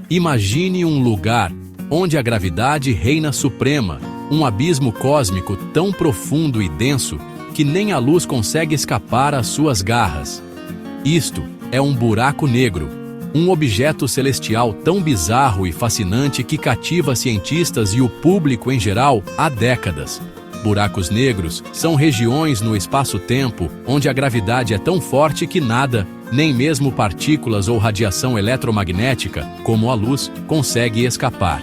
Imagine um lugar onde a gravidade reina suprema, um abismo cósmico tão profundo e denso que nem a luz consegue escapar às suas garras. Isto é um buraco negro, um objeto celestial tão bizarro e fascinante que cativa cientistas e o público em geral há décadas. Buracos negros são regiões no espaço-tempo onde a gravidade é tão forte que nada, nem mesmo partículas ou radiação eletromagnética, como a luz, consegue escapar.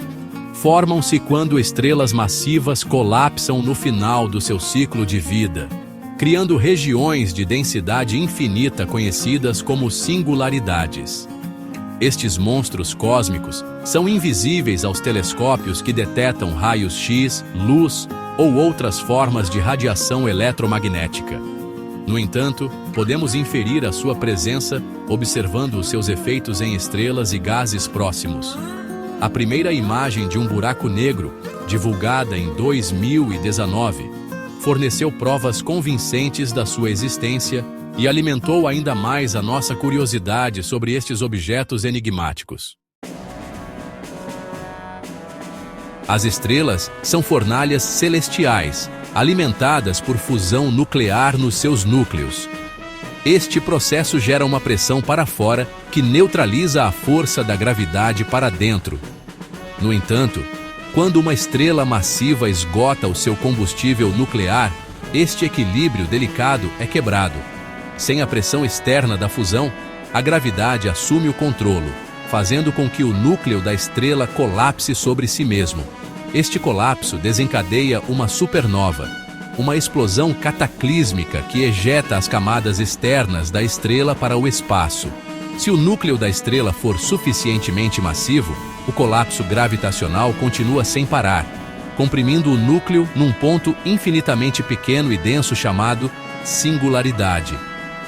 Formam-se quando estrelas massivas colapsam no final do seu ciclo de vida, criando regiões de densidade infinita conhecidas como singularidades. Estes monstros cósmicos são invisíveis aos telescópios que detectam raios X, luz ou outras formas de radiação eletromagnética. No entanto, podemos inferir a sua presença observando os seus efeitos em estrelas e gases próximos. A primeira imagem de um buraco negro, divulgada em 2019, forneceu provas convincentes da sua existência e alimentou ainda mais a nossa curiosidade sobre estes objetos enigmáticos. As estrelas são fornalhas celestiais, alimentadas por fusão nuclear nos seus núcleos. Este processo gera uma pressão para fora que neutraliza a força da gravidade para dentro. No entanto, quando uma estrela massiva esgota o seu combustível nuclear, este equilíbrio delicado é quebrado. Sem a pressão externa da fusão, a gravidade assume o controle, fazendo com que o núcleo da estrela colapse sobre si mesmo. Este colapso desencadeia uma supernova, uma explosão cataclísmica que ejeta as camadas externas da estrela para o espaço. Se o núcleo da estrela for suficientemente massivo, o colapso gravitacional continua sem parar, comprimindo o núcleo num ponto infinitamente pequeno e denso chamado singularidade.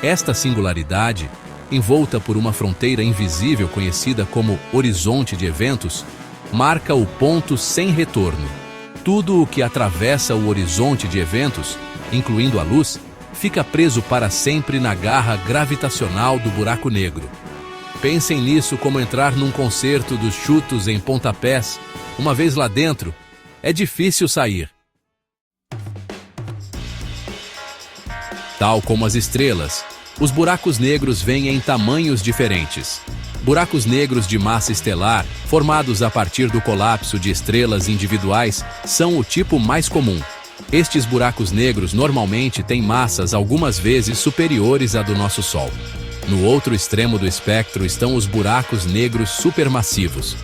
Esta singularidade, envolta por uma fronteira invisível conhecida como horizonte de eventos, marca o ponto sem retorno. Tudo o que atravessa o horizonte de eventos, incluindo a luz, fica preso para sempre na garra gravitacional do buraco negro. Pensem nisso como entrar num concerto dos chutos em pontapés. Uma vez lá dentro, é difícil sair. Tal como as estrelas, os buracos negros vêm em tamanhos diferentes. Buracos negros de massa estelar, formados a partir do colapso de estrelas individuais, são o tipo mais comum. Estes buracos negros normalmente têm massas algumas vezes superiores à do nosso Sol. No outro extremo do espectro estão os buracos negros supermassivos,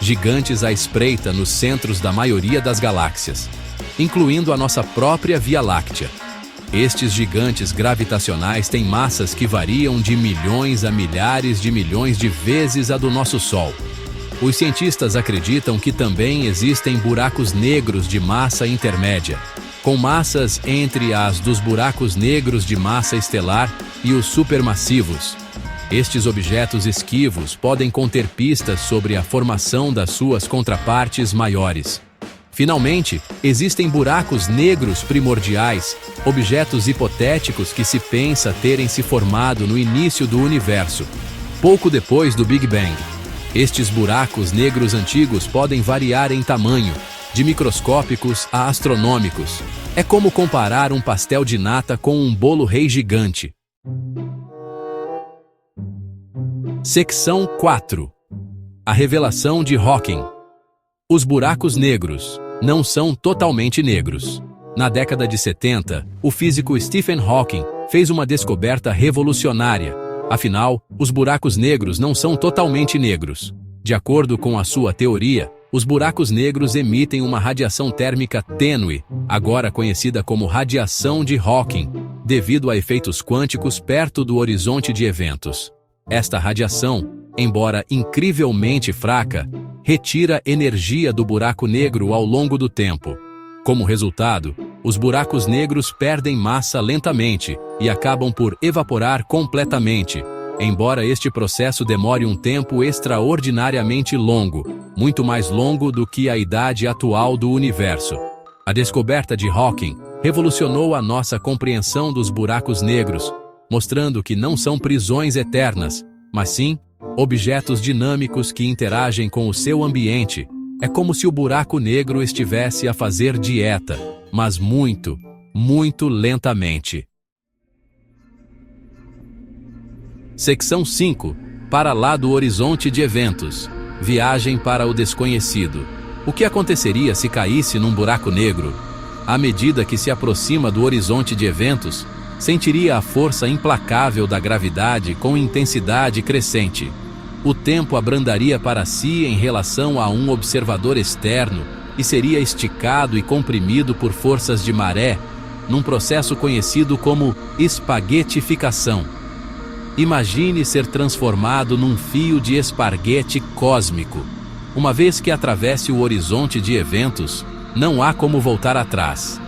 gigantes à espreita nos centros da maioria das galáxias, incluindo a nossa própria Via Láctea. Estes gigantes gravitacionais têm massas que variam de milhões a milhares de milhões de vezes a do nosso Sol. Os cientistas acreditam que também existem buracos negros de massa intermédia, com massas entre as dos buracos negros de massa estelar e os supermassivos. Estes objetos esquivos podem conter pistas sobre a formação das suas contrapartes maiores. Finalmente, existem buracos negros primordiais, objetos hipotéticos que se pensa terem se formado no início do universo, pouco depois do Big Bang. Estes buracos negros antigos podem variar em tamanho, de microscópicos a astronômicos. É como comparar um pastel de nata com um bolo rei gigante. Secção 4. A revelação de Hawking. Os buracos negros não são totalmente negros. Na década de 70, o físico Stephen Hawking fez uma descoberta revolucionária. Afinal, os buracos negros não são totalmente negros. De acordo com a sua teoria, os buracos negros emitem uma radiação térmica tênue, agora conhecida como radiação de Hawking, devido a efeitos quânticos perto do horizonte de eventos. Esta radiação, embora incrivelmente fraca, retira energia do buraco negro ao longo do tempo. Como resultado, os buracos negros perdem massa lentamente e acabam por evaporar completamente, embora este processo demore um tempo extraordinariamente longo, muito mais longo do que a idade atual do universo. A descoberta de Hawking revolucionou a nossa compreensão dos buracos negros, mostrando que não são prisões eternas, mas sim Objetos dinâmicos que interagem com o seu ambiente. É como se o buraco negro estivesse a fazer dieta, mas muito, muito lentamente. Seção 5. Para lá do horizonte de eventos. Viagem para o desconhecido. O que aconteceria se caísse num buraco negro? À medida que se aproxima do horizonte de eventos, sentiria a força implacável da gravidade com intensidade crescente. O tempo abrandaria para si em relação a um observador externo e seria esticado e comprimido por forças de maré, num processo conhecido como espaguetificação. Imagine ser transformado num fio de esparguete cósmico. Uma vez que atravesse o horizonte de eventos, não há como voltar atrás.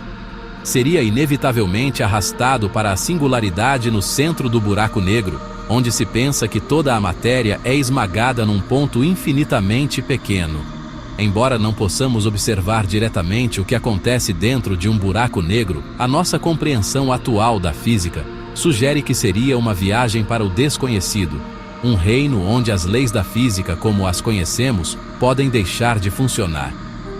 Seria inevitavelmente arrastado para a singularidade no centro do buraco negro, onde se pensa que toda a matéria é esmagada num ponto infinitamente pequeno. Embora não possamos observar diretamente o que acontece dentro de um buraco negro, a nossa compreensão atual da física sugere que seria uma viagem para o desconhecido, um reino onde as leis da física como as conhecemos podem deixar de funcionar.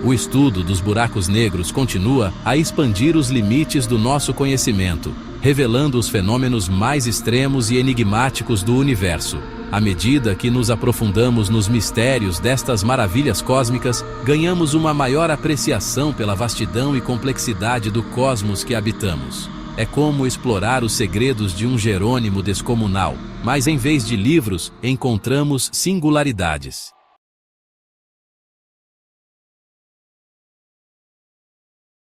O estudo dos buracos negros continua a expandir os limites do nosso conhecimento, revelando os fenômenos mais extremos e enigmáticos do universo. À medida que nos aprofundamos nos mistérios destas maravilhas cósmicas, ganhamos uma maior apreciação pela vastidão e complexidade do cosmos que habitamos. É como explorar os segredos de um Jerônimo descomunal, mas em vez de livros, encontramos singularidades.